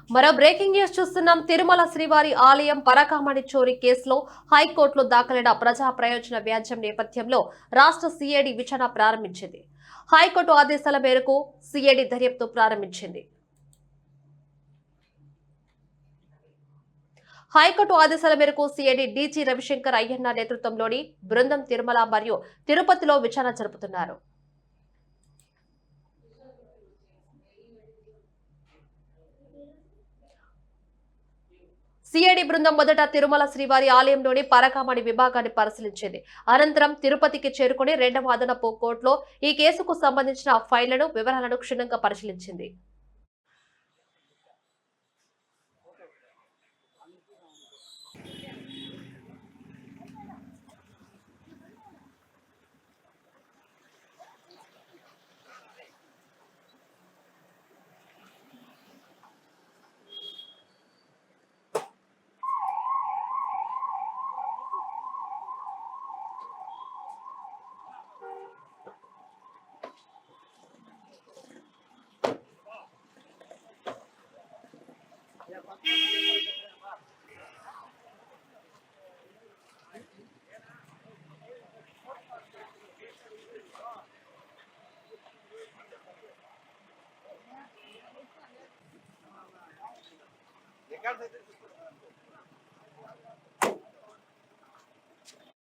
మరో breaking news చూస్తున్నాం. తిరుమల శ్రీవారి ఆలయం పరకామణి చోరీ కేసులో హైకోర్టులో దాఖలైన ప్రజా ప్రయోజన వ్యాజ్యం నేపథ్యంలో రాష్ట్ర సిఐడి విచారణ ప్రారంభించింది. హైకోర్టు ఆదేశాల మేరకు సిఐడి దర్యాప్తు ప్రారంభించింది. హైకోర్టు ఆదేశాల మేరకు సిఐడి డీజీ రవిశంకర్ అయ్యన్న నేతృత్వంలోని బృందం తిరుమల మరియు తిరుపతిలో విచారణ జరుపుతున్నారు. సిఐడి బృందం మొదట తిరుమల శ్రీవారి ఆలయంలోని పరకామణి విభాగాన్ని పరిశీలించింది. అనంతరం తిరుపతికి చేరుకుని రెండవ అదనపు కోర్టులో ఈ కేసుకు సంబంధించిన ఫైళ్లను, వివరాలను క్షుణ్ణంగా పరిశీలించింది.